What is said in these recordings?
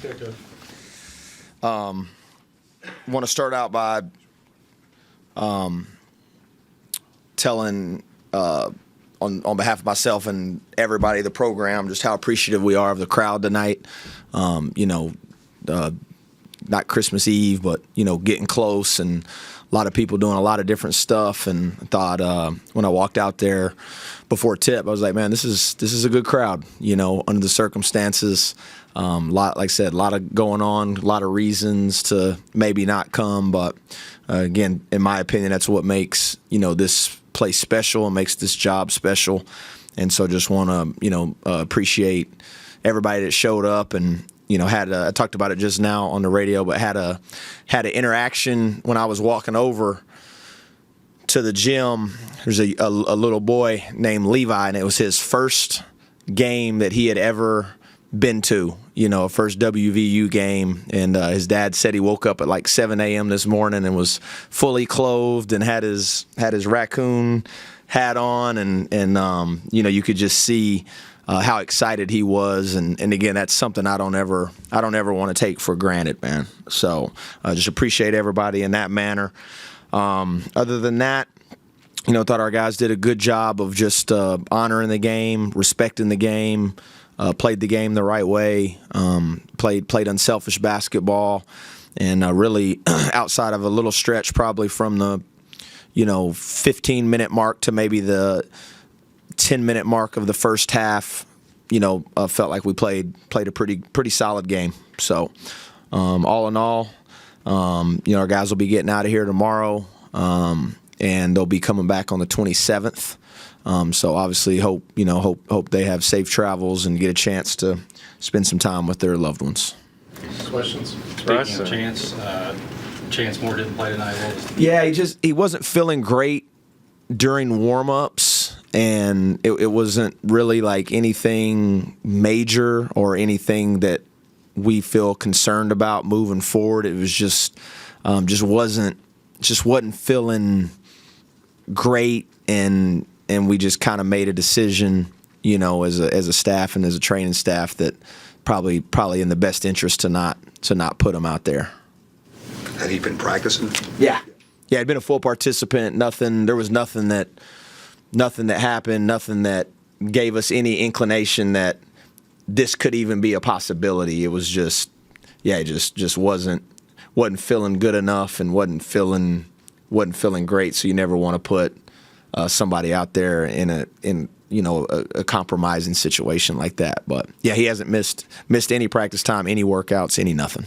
Okay, Want to start out by telling on behalf of myself and everybody, the program, just how appreciative we are of the crowd tonight. Not Christmas Eve, but getting close, and a lot of people doing a lot of different stuff. And I thought when I walked out there before tip, I was like, man, this is a good crowd. Under the circumstances, like I said, a lot of going on, a lot of reasons to maybe not come, but again, in my opinion, that's what makes this place special and makes this job special. And so just want to appreciate everybody that showed up and I talked about it just now on the radio, but had an interaction when I was walking over to the gym. There's a little boy named Levi, and it was his first game that he had ever been to, a first WVU game. And his dad said he woke up at like 7 a.m. this morning and was fully clothed and had his raccoon hat on, and you could just see how excited he was, and again, that's something I don't ever want to take for granted, man. So just appreciate everybody in that manner. Other than that, thought our guys did a good job of just honoring the game, respecting the game, played the game the right way, played unselfish basketball, and really outside of a little stretch, probably from the 15-minute mark to maybe the 10-minute mark of the first half, felt like we played a pretty solid game. So, all in all, our guys will be getting out of here tomorrow, and they'll be coming back on the 27th. So obviously, hope they have safe travels and get a chance to spend some time with their loved ones. Questions? Speaking of Chance Moore didn't play tonight. Yeah, he wasn't feeling great during warm-ups, and it wasn't really like anything major or anything that we feel concerned about moving forward. It was just wasn't feeling great, and we just kind of made a decision, as a staff and as a training staff, that probably in the best interest to not put him out there. Had he been practicing? Yeah, he'd been a full participant. There was nothing that happened, nothing that gave us any inclination that this could even be a possibility. It was just wasn't feeling good enough and wasn't feeling great. So you never want to put somebody out there in a compromising situation like that. But yeah, he hasn't missed any practice time, any workouts, any nothing.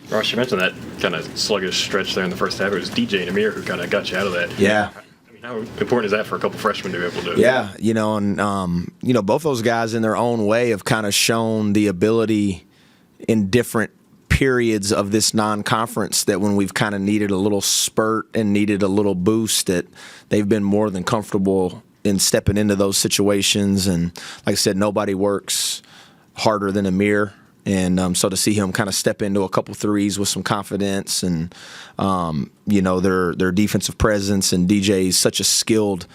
Ross, you mentioned that kind of sluggish stretch there in the first half. It was DJ and Amir who kind of got you out of that. Yeah. I mean, how important is that for a couple freshmen to be able to do? Yeah, and both those guys in their own way have kind of shown the ability in different periods of this non-conference that when we've kind of needed a little spurt and needed a little boost, that they've been more than comfortable in stepping into those situations. And like I said, nobody works harder than Amir. And so to see him kind of step into a couple threes with some confidence, and their defensive presence, and DJ's such a skilled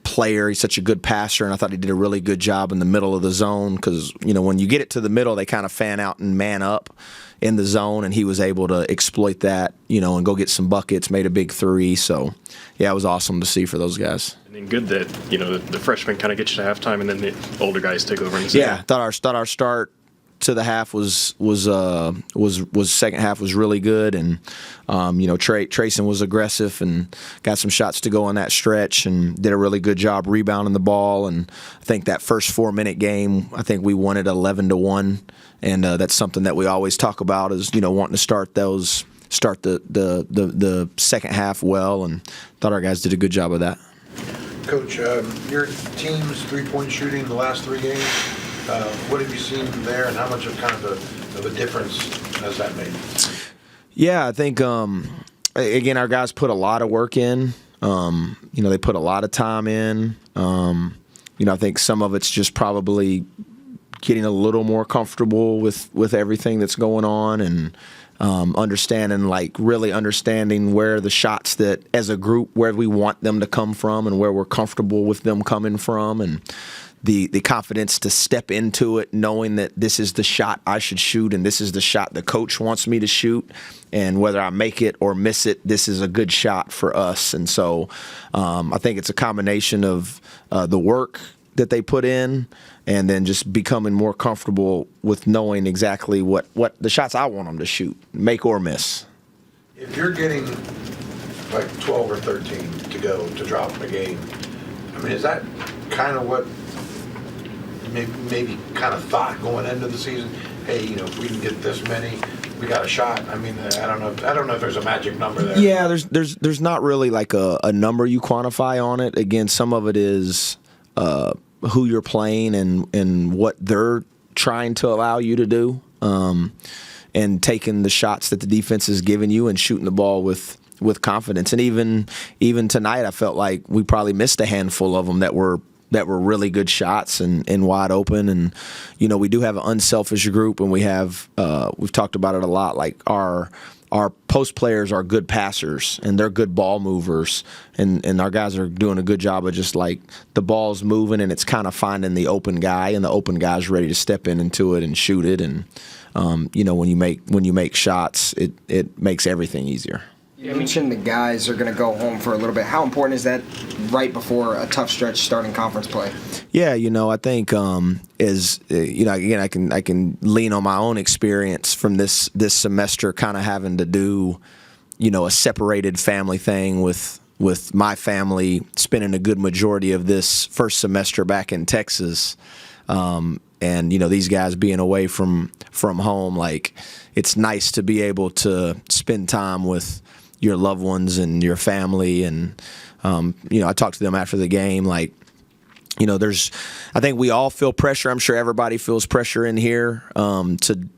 player. He's such a good passer, and I thought he did a really good job in the middle of the zone, because when you get it to the middle, they kind of fan out and man up in the zone, and he was able to exploit that, and go get some buckets, made a big three. So yeah, it was awesome to see for those guys. And then good that the freshmen kind of get you to halftime, and then the older guys take over in the second. Yeah, thought our start to the half was second half was really good, and Trayson was aggressive and got some shots to go on that stretch and did a really good job rebounding the ball. And I think that first 4-minute game, I think we won it 11-1, and that's something that we always talk about, is wanting to start the second half well, and thought our guys did a good job of that. Coach, your team's three-point shooting the last 3 games, what have you seen there, and how much of a difference has that made? Yeah, I think again, our guys put a lot of work in. They put a lot of time in. I think some of it's just probably getting a little more comfortable with everything that's going on, and really understanding where the shots that, as a group, where we want them to come from and where we're comfortable with them coming from. And the confidence to step into it, knowing that this is the shot I should shoot and this is the shot the coach wants me to shoot, and whether I make it or miss it, this is a good shot for us. And so I think it's a combination of the work that they put in and then just becoming more comfortable with knowing exactly what the shots I want them to shoot, make or miss. If you're getting like 12 or 13 to go to drop a game, I mean, is that kind of what maybe kind of thought going into the season? Hey, you know, if we can get this many, we got a shot. I mean, I don't know if there's a magic number there. Yeah, there's not really like a number you quantify on it. Again, some of it is who you're playing and what they're trying to allow you to do, and taking the shots that the defense is giving you and shooting the ball with confidence. And even tonight, I felt like we probably missed a handful of them that were really good shots and wide open. And, you know, we do have an unselfish group, and we've talked about it a lot. Like our post players are good passers and they're good ball movers, and our guys are doing a good job of just like the ball's moving and it's kind of finding the open guy, and the open guy's ready to step into it and shoot it. And you know, when you make shots, it makes everything easier. You mentioned the guys are going to go home for a little bit. How important is that right before a tough stretch starting conference play? Yeah, you know, I think as you know, again, I can lean on my own experience from this semester, kind of having to do, you know, a separated family thing with my family, spending a good majority of this first semester back in Texas, and you know, these guys being away from home. Like, it's nice to be able to spend time with your loved ones and your family. And you know, I talked to them after the game, like, you know, I think we all feel pressure. I'm sure everybody feels pressure in here to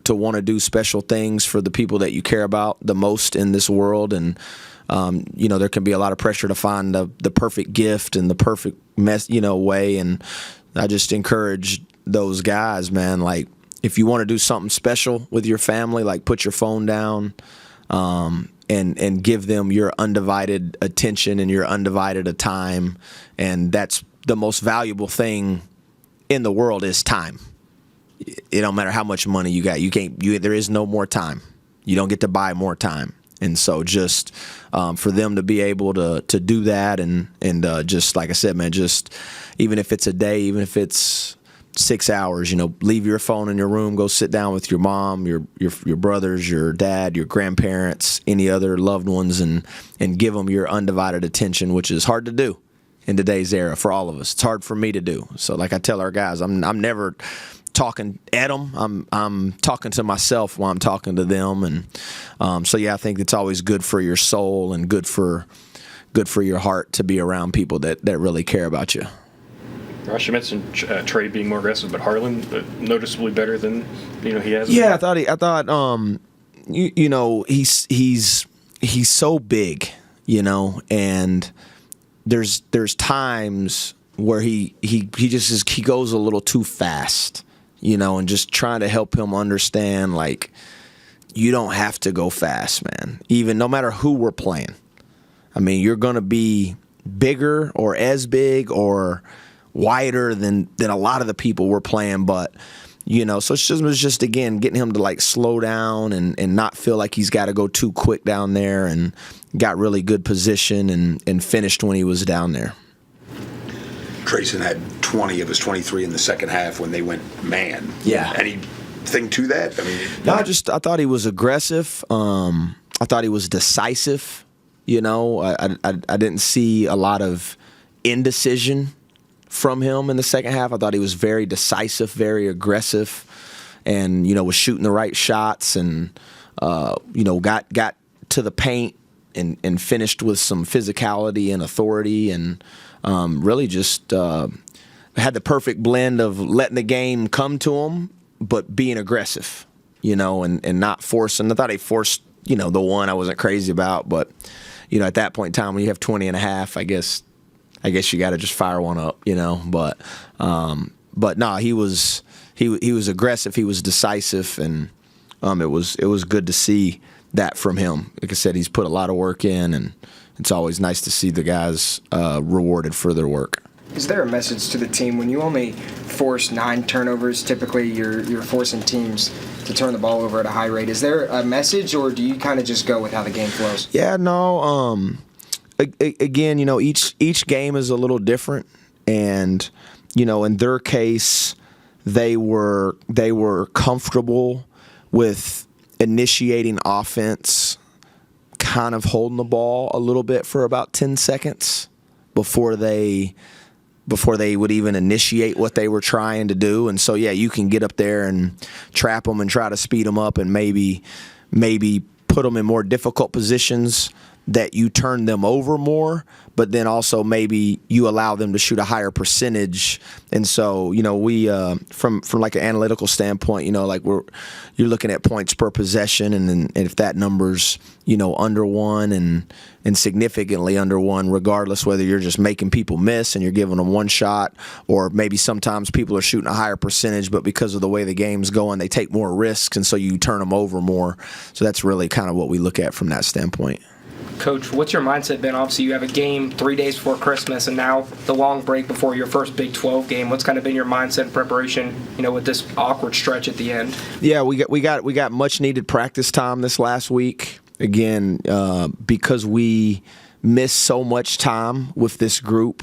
want to do special things for the people that you care about the most in this world. And you know, there can be a lot of pressure to find the perfect gift and the perfect way. And I just encourage those guys, man, like, if you want to do something special with your family, like, put your phone down, and give them your undivided attention and your undivided time. And that's the most valuable thing in the world, is time. It don't matter how much money you got. There is no more time. You don't get to buy more time. And so just for them to be able to do that and just, like I said, man, just even if it's a day, even if it's 6 hours, you know, leave your phone in your room, go sit down with your mom, your brothers, your dad, your grandparents, any other loved ones, and give them your undivided attention, which is hard to do in today's era for all of us. It's hard for me to do. So, like I tell our guys, I'm never talking at them. I'm talking to myself while I'm talking to them. And so, yeah, I think it's always good for your soul and good for your heart to be around people that really care about you. Ross, you mentioned Trey being more aggressive, but Harlan noticeably better than he has. Yeah, I thought you know, he's so big, you know, and there's times where he goes a little too fast, you know, and just trying to help him understand, like, you don't have to go fast, man. Even no matter who we're playing. I mean, you're gonna be bigger or as big or wider than a lot of the people we're playing, but you know, so it was just again getting him to like slow down and not feel like he's got to go too quick down there, and got really good position and finished when he was down there. Trayson had 20 of his 23 in the second half when they went man. Yeah. Anything to that? I mean, no, I thought he was aggressive. I thought he was decisive. You know, I didn't see a lot of indecision from him in the second half. I thought he was very decisive, very aggressive, and, you know, was shooting the right shots, and you know, got to the paint and finished with some physicality and authority, and really just had the perfect blend of letting the game come to him, but being aggressive, you know, and not forcing. I thought he forced, you know, the one I wasn't crazy about, but, you know, at that point in time when you have 20 and a half, I guess you got to just fire one up, you know. But no, he was aggressive, he was decisive, and it was good to see that from him. Like I said, he's put a lot of work in, and it's always nice to see the guys rewarded for their work. Is there a message to the team when you only force 9 turnovers? Typically, you're forcing teams to turn the ball over at a high rate. Is there a message, or do you kind of just go with how the game flows? Yeah, no. Again, each game is a little different, and in their case, they were comfortable with initiating offense, kind of holding the ball a little bit for about 10 seconds before they would even initiate what they were trying to do. And so, yeah, you can get up there and trap them and try to speed them up and maybe put them in more difficult positions that you turn them over more, but then also maybe you allow them to shoot a higher percentage. And so, we from like an analytical standpoint, you're looking at points per possession, and if that number's under 1 and significantly under 1, regardless whether you're just making people miss and you're giving them one shot, or maybe sometimes people are shooting a higher percentage, but because of the way the game's going, they take more risks, and so you turn them over more. So that's really kind of what we look at from that standpoint. Coach, what's your mindset been? Obviously, you have a game 3 days before Christmas, and now the long break before your first Big 12 game. What's kind of been your mindset and preparation, with this awkward stretch at the end? Yeah, we got much needed practice time this last week. Again, because we missed so much time with this group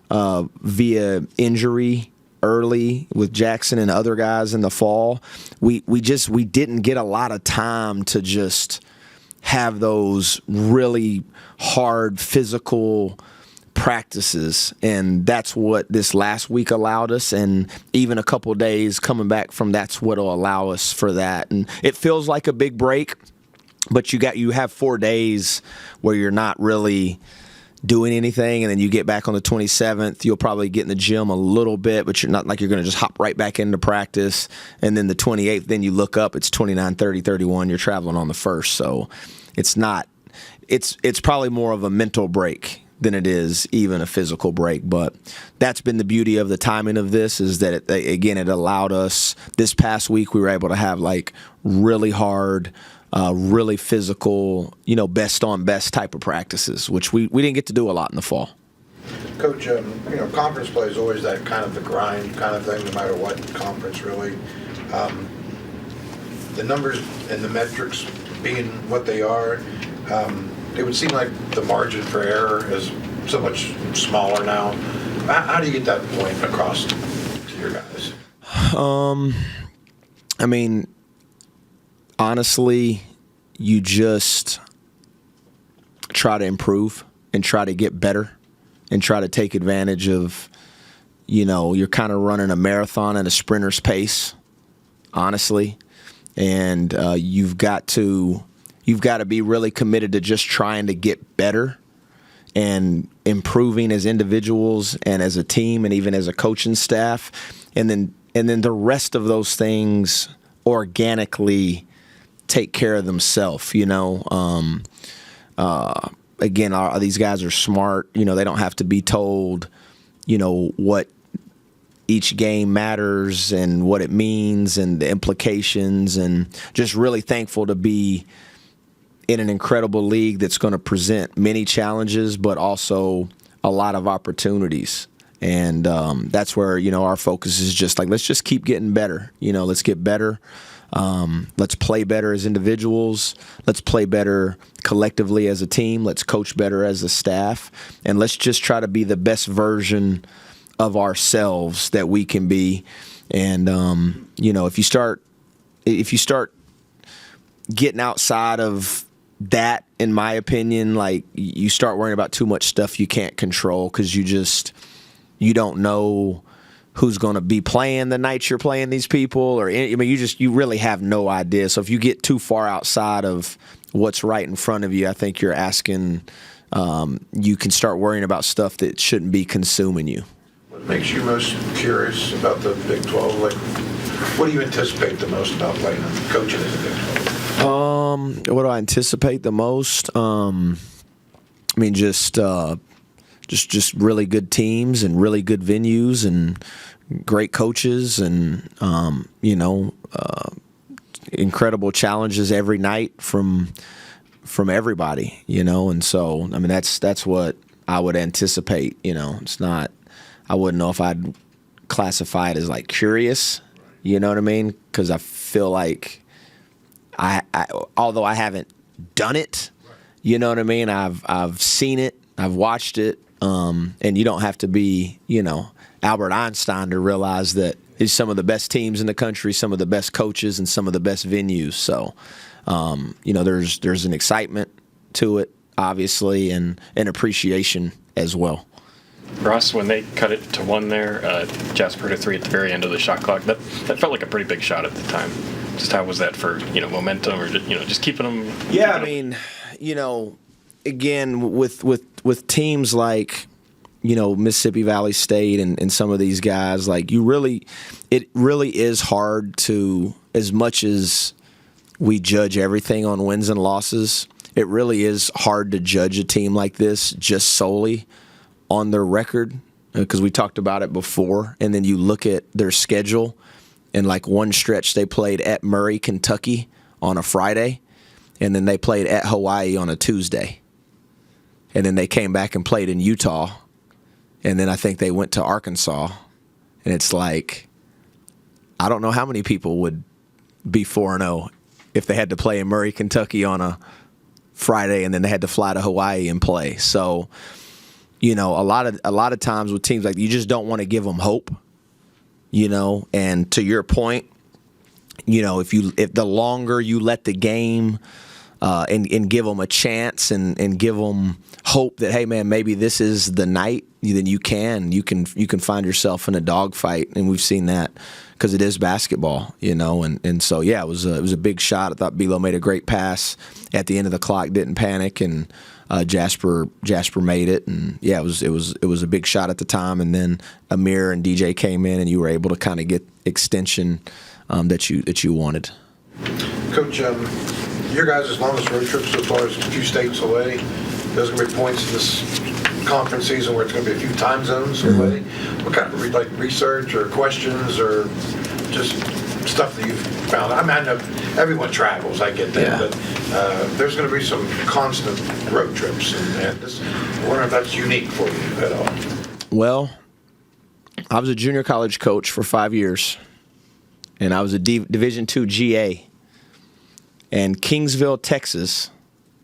via injury early with Jackson and other guys in the fall. We didn't get a lot of time to just have those really hard physical practices, and that's what this last week allowed us, and even a couple of days coming back from that's what will allow us for that. And it feels like a big break, but you have 4 days where you're not really doing anything, and then you get back on the 27th. You'll probably get in the gym a little bit, but you're not like you're going to just hop right back into practice. And then the 28th, then you look up, it's 29, 30, 31. You're traveling on the 1st, so it's not. It's probably more of a mental break than it is even a physical break. But that's been the beauty of the timing of this, is that it allowed us. This past week we were able to have like really hard, really physical, best on best type of practices, which we didn't get to do a lot in the fall. Coach, conference play is always that kind of the grind kind of thing, no matter what conference, really. The numbers and the metrics being what they are, it would seem like the margin for error is so much smaller now. How do you get that point across to your guys? Honestly, you just try to improve and try to get better and try to take advantage of, you're kind of running a marathon at a sprinter's pace, honestly. And you've got to be really committed to just trying to get better and improving as individuals and as a team and even as a coaching staff. And then the rest of those things organically take care of themselves. Again, these guys are smart. They don't have to be told, what each game matters and what it means and the implications, and just really thankful to be in an incredible league that's going to present many challenges, but also a lot of opportunities. And that's where, our focus is just like, let's just keep getting better. Let's get better. Let's play better as individuals. Let's play better collectively as a team. Let's coach better as a staff. And let's just try to be the best version of ourselves that we can be. And, if you start getting outside of that, in my opinion, like you start worrying about too much stuff you can't control, because you don't know who's going to be playing the night you're playing these people, or you really have no idea. So if you get too far outside of what's right in front of you, I think you're asking. You can start worrying about stuff that shouldn't be consuming you. What makes you most curious about the Big 12? Like, what do you anticipate the most about playing and coaching in the Big 12? What do I anticipate the most? Just really good teams and really good venues and great coaches and incredible challenges every night from everybody, and so that's what I would anticipate. It's not I wouldn't know if I'd classify it as like curious. You know what I mean? Because I feel like I although I haven't done it, you know what I mean? I've seen it, I've watched it, and you don't have to be, Albert Einstein to realize that it's some of the best teams in the country, some of the best coaches, and some of the best venues. So, there's an excitement to it, obviously, and an appreciation as well. Ross, when they cut it to 1 there, Jasper to 3 at the very end of the shot clock, that felt like a pretty big shot at the time. Just how was that for, momentum or, just keeping them? Yeah, I mean, again, with teams like, Mississippi Valley State and some of these guys, like it really is hard to, as much as we judge everything on wins and losses, it really is hard to judge a team like this just solely on their record, because we talked about it before, and then you look at their schedule, and like one stretch they played at Murray, Kentucky on a Friday, and then they played at Hawaii on a Tuesday, and then they came back and played in Utah, and then I think they went to Arkansas, and it's like, I don't know how many people would be 4-0 if they had to play in Murray, Kentucky on a Friday, and then they had to fly to Hawaii and play. So, a lot of times with teams like, you just don't want to give them hope, and to your point, if the longer you let the game and give them a chance and give them hope that, hey man, maybe this is the night, then you can find yourself in a dogfight, and we've seen that because it is basketball, and so yeah, it was a big shot. I thought Bilo made a great pass at the end of the clock, didn't panic, and Jasper made it, and yeah, it was a big shot at the time, and then Amir and DJ came in, and you were able to kind of get extension that you wanted. Coach, your guys' longest road trip so far is a few states away. There's going to be points in this conference season where it's going to be a few time zones away. What kind of research or questions or just stuff that you've found? I mean, I know everyone travels, I get that, but there's going to be some constant road trips, and I wonder if that's unique for you at all. Well, I was a junior college coach for 5 years, and I was a Division II GA. And Kingsville, Texas,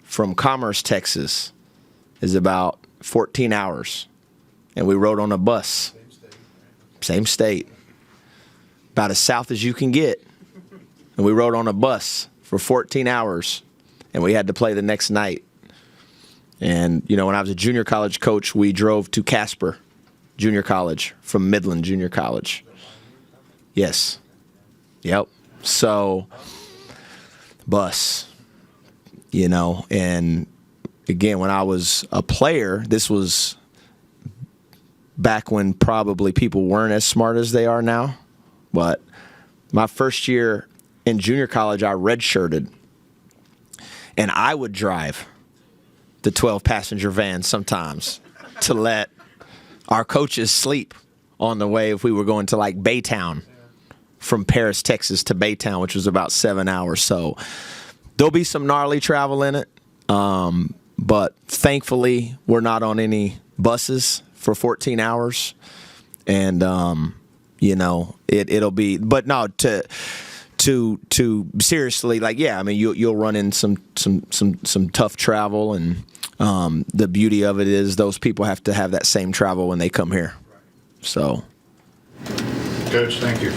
from Commerce, Texas, is about 14 hours. And we rode on a bus. Same state. About as south as you can get. And we rode on a bus for 14 hours. And we had to play the next night. And, when I was a junior college coach, we drove to Casper Junior College from Midland Junior College. Yes. Yep. So, bus, and again, when I was a player, this was back when probably people weren't as smart as they are now. But my first year in junior college, I redshirted, and I would drive the 12-passenger van sometimes to let our coaches sleep on the way if we were going to like Baytown. From Paris, Texas to Baytown, which was about 7 hours. So there'll be some gnarly travel in it. But thankfully, we're not on any buses for 14 hours. And, it'll be, but no, to seriously, like, yeah, I mean, you'll run in some tough travel. And the beauty of it is those people have to have that same travel when they come here. So. Coach, thank you.